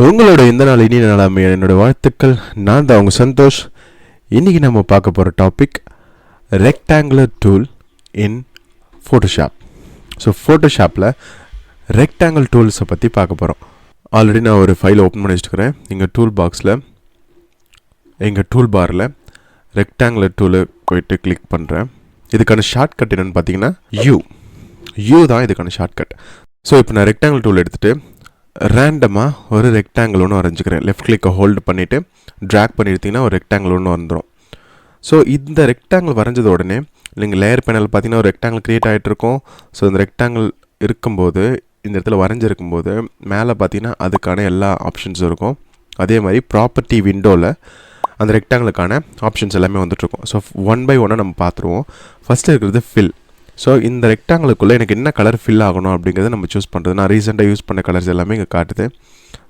உங்களோட இந்த நாள் இனி நாளாமே என்னோட வாழ்த்துக்கள். நான் தான் உங்கள் சந்தோஷ். இன்றைக்கி நம்ம பார்க்க போகிற topic rectangular tool in Photoshop. So ஃபோட்டோஷாப்பில் ரெக்டாங்கிள் டூல்ஸை பற்றி பார்க்க போகிறோம். ஆல்ரெடி நான் ஒரு ஃபைலை ஓப்பன் பண்ணி வச்சுக்கிறேன். எங்கள் டூல் பாக்ஸில் எங்கள் டூல் பாரில் ரெக்டாங்குலர் டூலு போய்ட்டு கிளிக் பண்ணுறேன். இதுக்கான ஷார்ட்கட் என்னென்னு பார்த்தீங்கன்னா யூ தான் இதுக்கான ஷார்ட்கட். ஸோ இப்போ நான் ரெக்டாங்கிள் டூல் எடுத்துகிட்டு ரேண்டமாக ஒரு ரெக்டாங்கிள் ஒன்று வரைஞ்சிக்கிறேன். லெஃப்ட் கிளிக்கை ஹோல்டு பண்ணிவிட்டு ட்ராக் பண்ணி எடுத்திங்கன்னா ஒரு ரெக்டாங்கிள் ஒன்று வந்துடும். ஸோ இந்த ரெக்டாங்கிள் வரைஞ்சது உடனே நீங்கள் லேயர் பேனல் பார்த்தீங்கன்னா ஒரு ரெக்டாங்கிள் க்ரியேட் ஆகிட்ருக்கும். ஸோ இந்த ரெக்டாங்கிள் இருக்கும்போது இந்த இடத்துல வரைஞ்சிருக்கும்போது மேலே பார்த்தீங்கன்னா அதுக்கான எல்லா ஆப்ஷன்ஸும் இருக்கும். அதே மாதிரி ப்ராப்பர்ட்டி விண்டோவில் அந்த ரெக்டாங்கிளுக்கான ஆப்ஷன்ஸ் எல்லாமே வந்துட்டுருக்கும். ஸோ ஒன் பை ஒன்னாக நம்ம பார்த்துருவோம். ஃபஸ்ட்டு இருக்கிறது ஃபில். ஸோ இந்த ரெக்டாங்கிளுக்குள்ளே எனக்கு என்ன கலர் ஃபில் ஆகணும் அப்படிங்கிறத நம்ம சூஸ் பண்ணுறது. நான் ரீசெண்டாக யூஸ் பண்ண கலர்ஸ் எல்லாமே இங்கே காட்டுது.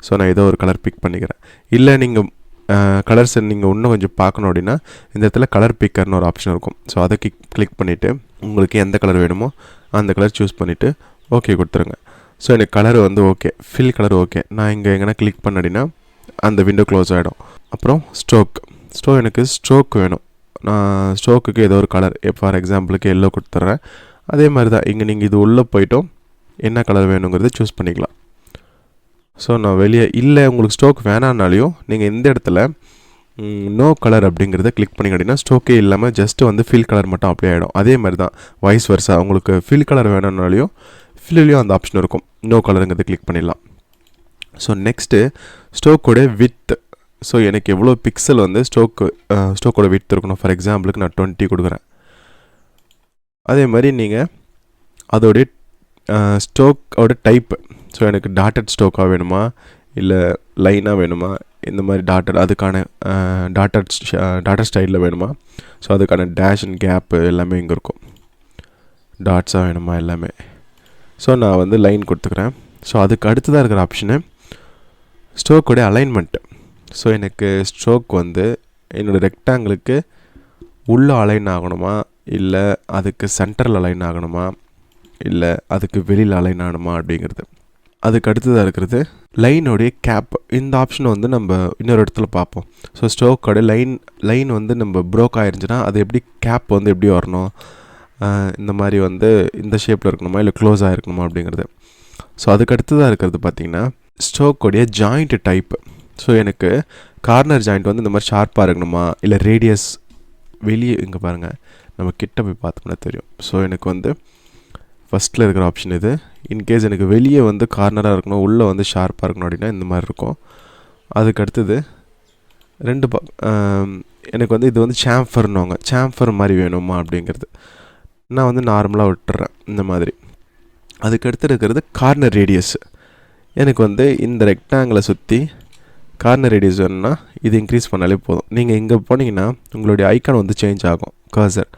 ஸோ நான் ஏதோ ஒரு கலர் பிக் பண்ணிக்கிறேன். இல்லை நீங்கள் கலர்ஸை நீங்கள் இன்னும் கொஞ்சம் பார்க்கணும் அப்படின்னா இந்த இடத்துல கலர் பிக்கர்னு ஒரு ஆப்ஷன் இருக்கும். ஸோ அதை கிளிக் பண்ணிவிட்டு உங்களுக்கு எந்த கலர் வேணுமோ அந்த கலர் சூஸ் பண்ணிவிட்டு ஓகே கொடுத்துருங்க. ஸோ எனக்கு கலர் வந்து ஓகே, ஃபில் கலர் ஓகே. நான் இங்கே எங்கன்னா கிளிக் பண்ண அப்படின்னா அந்த விண்டோ க்ளோஸ் ஆகிடும். அப்புறம் எனக்கு ஸ்ட்ரோக் வேணும். நான் ஸ்ட்ரோக்குக்கு ஏதோ ஒரு கலர், ஃபார் எக்ஸாம்பிளுக்கு எல்லோ கொடுத்துட்றேன். அதே மாதிரி தான் இங்கே நீங்கள் இது உள்ளே போய்ட்டும் என்ன கலர் வேணுங்கிறத சூஸ் பண்ணிக்கலாம். ஸோ நான் வெளியே இல்லை உங்களுக்கு ஸ்ட்ரோக் வேணான்னாலையும் நீங்கள் இந்த இடத்துல நோ கலர் அப்படிங்கிறத கிளிக் பண்ணிங்க அப்படின்னா ஸ்ட்ரோக்கே இல்லாமல் ஜஸ்ட்டு வந்து ஃபில் கலர் மட்டும் அப்ளை ஆகிடும். அதே மாதிரி தான் வைஸ் வர்ஸா உங்களுக்கு ஃபில் கலர் வேணும்னாலையும் ஃபில்லையும் அந்த ஆப்ஷன் இருக்கும். நோ கலருங்கிறத கிளிக் பண்ணிடலாம். ஸோ நெக்ஸ்ட்டு ஸ்ட்ரோக்கோட வித். ஸோ எனக்கு எவ்வளோ பிக்சல் வந்து ஸ்ட்ரோக்கோட வித் இருக்கணும். ஃபார் எக்ஸாம்பிளுக்கு நான் 20 கொடுக்குறேன். அதே மாதிரி நீங்கள் அதோடைய ஸ்ட்ரோக்கோட டைப்பு. ஸோ எனக்கு டாட்டட் ஸ்ட்ரோக்காக வேணுமா இல்லை லைனாக வேணுமா, இந்த மாதிரி டாட்டட் அதுக்கான டாட்டட் ஸ்டைலில் வேணுமா, ஸோ அதுக்கான டேஷ் அண்ட் கேப்பு எல்லாமே இங்கே இருக்கும். டாட்ஸாக வேணுமா எல்லாமே. ஸோ நான் வந்து லைன் கொடுத்துக்கிறேன். ஸோ அதுக்கு அடுத்ததாக இருக்கிற ஆப்ஷனு ஸ்ட்ரோக்கோடைய அலைன்மெண்ட்டு. ஸோ எனக்கு ஸ்ட்ரோக் வந்து என்னோடய ரெக்டாங்கிளுக்கு உள்ளே அலைன் ஆகணுமா, இல்லை அதுக்கு சென்டரில் அலைன் ஆகணுமா, இல்லை அதுக்கு வெளியில் அலைன் ஆகணுமா அப்படிங்கிறது. அதுக்கு அடுத்ததாக இருக்கிறது லைனோடைய கேப். இந்த ஆப்ஷனை வந்து நம்ம இன்னொரு இடத்துல பார்ப்போம். ஸோ ஸ்ட்ரோக்கோட லைன் வந்து நம்ம ப்ரோக் ஆயிருந்துச்சுன்னா அது எப்படி கேப் வந்து எப்படி வரணும், இந்த மாதிரி வந்து இந்த ஷேப்பில் இருக்கணுமா இல்லை க்ளோஸ் ஆகிருக்கணுமா அப்படிங்கிறது. ஸோ அதுக்கு அடுத்ததாக இருக்கிறது பார்த்திங்கன்னா ஸ்ட்ரோக்கோடைய ஜாயிண்ட் டைப்பு. ஸோ எனக்கு கார்னர் ஜாயிண்ட் வந்து இந்த மாதிரி ஷார்ப்பாக இருக்கணுமா, இல்லை ரேடியஸ் வெளியே இங்கே பாருங்கள் நம்ம கிட்ட போய் பார்த்தோம்னா தெரியும். ஸோ எனக்கு வந்து ஃபஸ்ட்டில் இருக்கிற ஆப்ஷன் இது. இன்கேஸ் எனக்கு வெளியே வந்து கார்னராக இருக்கணும், உள்ளே வந்து ஷார்ப்பாக இருக்கணும் அப்படின்னா இந்த மாதிரி இருக்கும். அதுக்கு அடுத்தது எனக்கு வந்து இது வந்து சாம்ஃபர் மாதிரி வேணுமா அப்படிங்கிறது நான் வந்து நார்மலாக விட்டுறேன் இந்த மாதிரி. அதுக்கு அடுத்து இருக்கிறது கார்னர் ரேடியஸ். எனக்கு வந்து இந்த ரெக்டாங்கிளை சுற்றி கார்னர் ரேடியஸ் வேணும்னா இது இன்க்ரீஸ் பண்ணாலே போதும். நீங்கள் இங்கே போனீங்கன்னா உங்களுடைய ஐக்கான் வந்து சேஞ்ச் ஆகும், கர்சர்.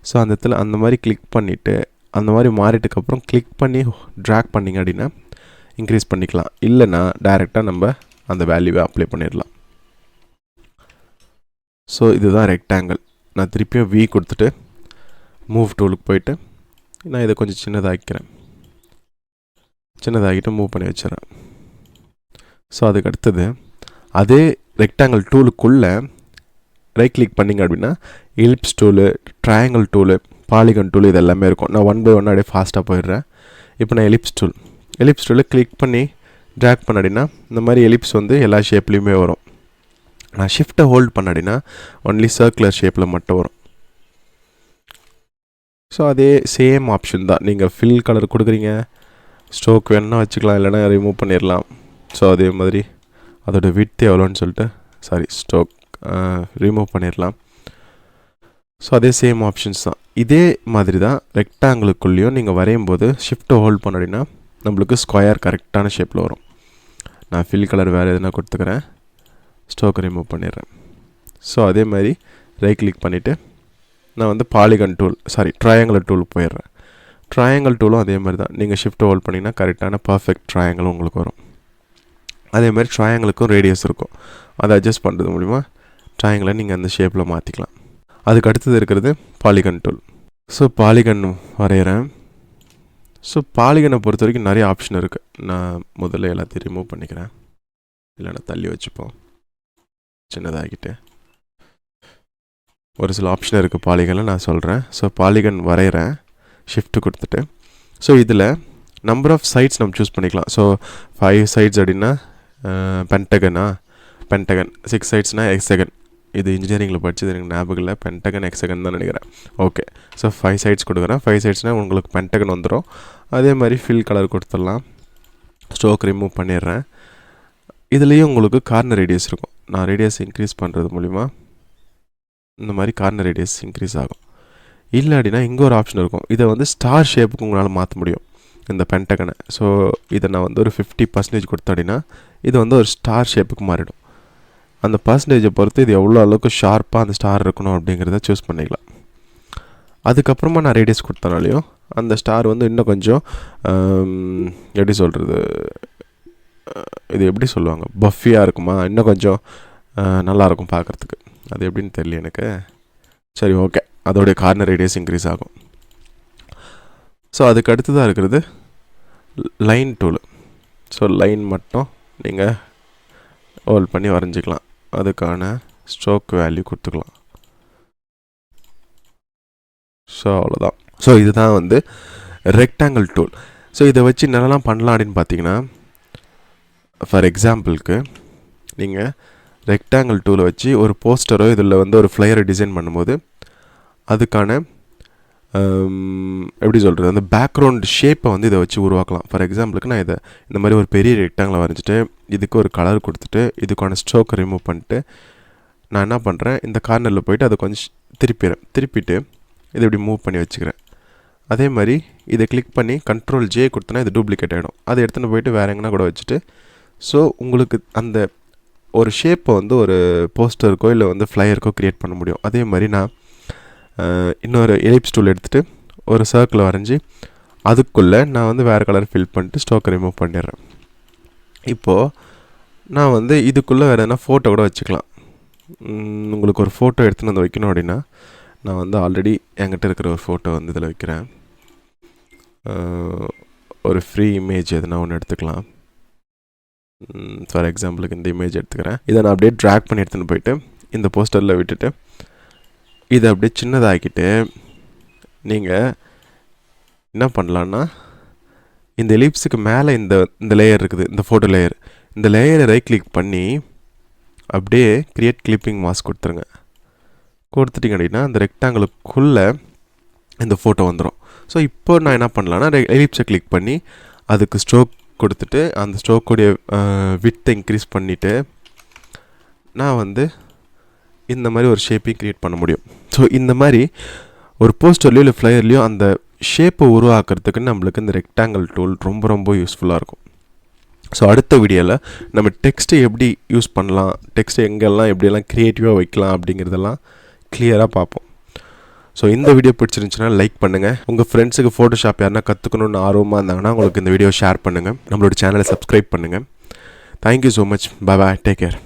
ஸோ அந்த இடத்துல அந்த மாதிரி கிளிக் பண்ணிவிட்டு அந்த மாதிரி மாறிட்டுக்கப்புறம் கிளிக் பண்ணி ட்ராக் பண்ணிங்க அப்படின்னா இன்க்ரீஸ் பண்ணிக்கலாம். இல்லைனா டைரெக்டாக நம்ம அந்த வேல்யூவை அப்ளை பண்ணிடலாம். ஸோ இதுதான் ரெக்டாங்கிள். நான் திருப்பியும் V கொடுத்துட்டு மூவ் டூலுக்கு போயிட்டு நான் இதை கொஞ்சம் சின்னதாகிட்டு மூவ் பண்ணி வச்சிடறேன். ஸோ அதுக்கு அடுத்தது அதே ரெக்டாங்கிள் டூலுக்குள்ளே ரைட் கிளிக் பண்ணிங்க அப்படின்னா ellipse tool, triangle tool, polygon tool இது எல்லாமே இருக்கும். நான் ஒன் பை ஒன் அப்படியே ஃபாஸ்ட்டாக போயிடுறேன். இப்போ நான் எலிப்ஸ் டூலை கிளிக் பண்ணி ட்ராக் பண்ண அப்படின்னா இந்த மாதிரி எலிப்ஸ் வந்து எல்லா ஷேப்லேயுமே வரும். நான் ஷிஃப்ட்டை ஹோல்ட் பண்ண அப்படின்னா ஒன்லி சர்க்குலர் ஷேப்பில் மட்டும் வரும். ஸோ அதே சேம் ஆப்ஷன் தான். நீங்கள் ஃபில் கலர் கொடுக்குறீங்க, ஸ்ட்ரோக் வேணுன்னா வச்சுக்கலாம், இல்லைனா ரிமூவ் பண்ணிடலாம். ஸோ அதே மாதிரி அதோட விட்த் எவ்வளோன்னு சொல்லிட்டு ஸ்ட்ரோக் ரிமூவ் பண்ணிடலாம். ஸோ அதே சேம் ஆப்ஷன்ஸ் தான். இதே மாதிரி தான் ரெக்டாங்கிளுக்குள்ளேயும் நீங்கள் வரையும் போது ஷிஃப்ட்டை ஹோல்ட் பண்ண அப்படின்னா நம்மளுக்கு ஸ்கொயர் கரெக்டான ஷேப்பில் வரும். நான் ஃபில் கலர் வேறு எதுனா கொடுத்துக்கிறேன், ஸ்ட்ரோக்கை ரிமூவ் பண்ணிடுறேன். ஸோ அதே மாதிரி ரைட் கிளிக் பண்ணிவிட்டு நான் வந்து ட்ரையாங்கிள் டூல் போயிடுறேன். ட்ரையாங்கிள் டூலும் அதே மாதிரி தான். நீங்கள் ஷிஃப்ட்டை ஹோல்ட் பண்ணிங்கன்னா கரெக்டான பர்ஃபெக்ட் ட்ரையாங்கிளும் உங்களுக்கு வரும். அதே மாதிரி ட்ரையாங்கிளுக்கும் ரேடியஸ் இருக்கும். அதை அட்ஜஸ்ட் பண்ணுறது மூலிமா ட்ரையாங்கிளை நீங்கள் அந்த ஷேப்பில் மாற்றிக்கலாம். அதுக்கு அடுத்தது இருக்கிறது பாலிகன் டூல். ஸோ பாலிகன் வரைகிறேன். ஸோ பாலிகனை பொறுத்த வரைக்கும் நிறைய ஆப்ஷன் இருக்குது. நான் முதல்ல எல்லாத்தையும் ரிமூவ் பண்ணிக்கிறேன். இல்லைன்னா தள்ளி வச்சுப்போம் சின்னதாகிட்டு. ஒரு சில ஆப்ஷன் இருக்குது பாலிகனில், நான் சொல்கிறேன். ஸோ பாலிகன் வரைகிறேன், ஷிஃப்ட் கொடுத்துட்டு. ஸோ இதில் நம்பர் ஆஃப் சைட்ஸ் நம்ம சூஸ் பண்ணிக்கலாம். ஸோ 5 சைட்ஸ் அப்படின்னா பென்டகனா, பென்டகன். 6 சைட்ஸ்னால் ஹெக்ஸகன். இது இன்ஜினியரிங்கில் படித்தது எனக்கு ஞாபகம் இல்லை, பென்டகன் ஹெக்ஸகன் தான் நினைக்கிறேன். ஓகே, ஸோ 5 சைட்ஸ் கொடுக்குறேன். 5 சைட்ஸ்னால் உங்களுக்கு பென்டகன் வந்துடும். அதே மாதிரி ஃபில் கலர் கொடுத்துடலாம். ஸ்ட்ரோக் ரிமூவ் பண்ணிடுறேன். இதுலேயும் உங்களுக்கு கார்னர் ரேடியஸ் இருக்கும். நான் ரேடியஸ் இன்க்ரீஸ் பண்ணுறது மூலிமா இந்த மாதிரி கார்னர் ரேடியஸ் இன்க்ரீஸ் ஆகும். இல்லை அப்படின்னா இங்கே ஒரு ஆப்ஷன் இருக்கும். இதை வந்து ஸ்டார் ஷேப்புக்கு உங்களால் மாற்ற முடியும் இந்த பென்டகனை. ஸோ இதை நான் வந்து ஒரு 50% கொடுத்தேன் அப்படின்னா இது வந்து ஒரு ஸ்டார் ஷேப்புக்கு மாறிடும். அந்த பர்சன்டேஜை பொறுத்து இது எவ்வளோ அளவுக்கு ஷார்ப்பாக அந்த ஸ்டார் இருக்கணும் அப்படிங்கிறத சூஸ் பண்ணிக்கலாம். அதுக்கப்புறமா நான் ரேடியஸ் கொடுத்தனாலையும் அந்த ஸ்டார் வந்து இன்னும் கொஞ்சம் எப்படி சொல்கிறது, இது எப்படி சொல்லுவாங்க, பஃபியாக இருக்குமா, இன்னும் கொஞ்சம் நல்லாயிருக்கும் பார்க்குறதுக்கு. அது எப்படின்னு தெரியல எனக்கு. சரி, ஓகே, அதோடைய கார்னர் ரேடியஸ் இன்க்ரீஸ் ஆகும். ஸோ அதுக்கு அடுத்ததாக இருக்கிறது லைன் டூலு. ஸோ லைன் மட்டும் நீங்கள் ஹோல்ட் பண்ணி வரைஞ்சிக்கலாம். அதுக்கான ஸ்ட்ரோக் வேல்யூ கொடுத்துக்கலாம். ஸோ அவ்வளோதான். ஸோ இதுதான் வந்து ரெக்டாங்கிள் டூல். ஸோ இதை வச்சு என்னெல்லாம் பண்ணலாம் அப்படின்னு பார்த்தீங்கன்னா, ஃபார் எக்ஸாம்பிளுக்கு நீங்கள் ரெக்டாங்கிள் டூலை வச்சு ஒரு போஸ்டரோ இதில் வந்து ஒரு ஃப்ளையரை டிசைன் பண்ணும்போது அதுக்கான எப்படி சொல்கிறது, அந்த பேக்ரவுண்ட் ஷேப்பை வந்து இதை வச்சு உருவாக்கலாம். ஃபார் எக்ஸாம்பிளுக்கு நான் இதை இந்த மாதிரி ஒரு பெரிய ரெக்டாங்கில் வரைஞ்சிட்டு இதுக்கு ஒரு கலர் கொடுத்துட்டு இதுக்கான ஸ்ட்ரோக்கை ரிமூவ் பண்ணிட்டு நான் என்ன பண்ணுறேன், இந்த கார்னரில் போய்ட்டு அதை கொஞ்சம் திருப்பிட்டு இதை இப்படி மூவ் பண்ணி வச்சுக்கிறேன். அதே மாதிரி இதை கிளிக் பண்ணி Ctrl J கொடுத்தனா இது டூப்ளிகேட் ஆகிடும். அதை எடுத்துகிட்டு போய்ட்டு வேறு எங்கன்னா கூட வச்சுட்டு, ஸோ உங்களுக்கு அந்த ஒரு ஷேப்பை வந்து ஒரு போஸ்டருக்கோ இல்லை வந்து ஃப்ளையருக்கோ க்ரியேட் பண்ண முடியும். அதே மாதிரி நான் இன்னொரு எலிப்ஸ் டூல் எடுத்துகிட்டு ஒரு சர்க்கிள் வரைஞ்சி அதுக்குள்ளே நான் வந்து வேறு கலர் ஃபில் பண்ணிட்டு ஸ்ட்ரோக்கை ரிமூவ் பண்ணிடுறேன். இப்போது நான் வந்து இதுக்குள்ளே வேறு எதனா ஃபோட்டோ கூட வச்சுக்கலாம். உங்களுக்கு ஒரு ஃபோட்டோ எடுத்துன்னு வந்து வைக்கணும் அப்படின்னா நான் வந்து ஆல்ரெடி என்கிட்ட இருக்கிற ஒரு ஃபோட்டோ வந்து இதில் வைக்கிறேன். ஒரு ஃப்ரீ இமேஜ் எதுனா ஒன்று எடுத்துக்கலாம். ஃபார் எக்ஸாம்பிளுக்கு இந்த இமேஜ் எடுத்துக்கிறேன். இதை நான் அப்படியே ட்ராக் பண்ணி எடுத்துன்னு போயிட்டு இந்த போஸ்டரில் விட்டுட்டு இதை அப்படியே சின்னதாக்கிட்டு நீங்கள் என்ன பண்ணலான்னா, இந்த எலிப்ஸுக்கு மேலே இந்த லேயர் இருக்குது, இந்த ஃபோட்டோ லேயர், இந்த லேயரை ரைட் கிளிக் பண்ணி அப்படியே க்ரியேட் கிளிப்பிங் மாஸ்க் கொடுத்துருங்க. கொடுத்துட்டிங்க அப்படின்னா அந்த ரெக்டாங்கிளுக்குள்ளே இந்த ஃபோட்டோ வந்துடும். ஸோ இப்போ நான் என்ன பண்ணலான்னா எலிப்ஸை கிளிக் பண்ணி அதுக்கு ஸ்ட்ரோக் கொடுத்துட்டு அந்த ஸ்ட்ரோக்குடைய வித்தை இன்க்ரீஸ் பண்ணிவிட்டு நான் வந்து இந்த மாதிரி ஒரு ஷேப்பையும் க்ரியேட் பண்ண முடியும். ஸோ இந்த மாதிரி ஒரு போஸ்டர்லையோ இல்லை ஃப்ளையர்லையோ அந்த ஷேப்பை உருவாக்குறதுக்கு நம்மளுக்கு இந்த ரெக்டாங்கிள் டூல் ரொம்ப ரொம்ப யூஸ்ஃபுல்லாக இருக்கும். ஸோ அடுத்த வீடியோவில் நம்ம டெக்ஸ்ட்டை எப்படி யூஸ் பண்ணலாம், டெக்ஸ்ட்டை எங்கெல்லாம் எப்படியெல்லாம் க்ரியேட்டிவாக வைக்கலாம் அப்படிங்கிறதெல்லாம் கிளியராக பார்ப்போம். ஸோ இந்த வீடியோ பிடிச்சிருந்துச்சுன்னா லைக் பண்ணுங்கள். உங்கள் ஃப்ரெண்ட்ஸுக்கு ஃபோட்டோஷாப் யாருன்னா கற்றுக்கணுன்னு ஆர்வமாக இருந்தாங்கன்னா உங்களுக்கு இந்த வீடியோ ஷேர் பண்ணுங்கள். நம்மளோட சேனலை சப்ஸ்கிரைப் பண்ணுங்கள். Thank you so much. Bye bye, take care.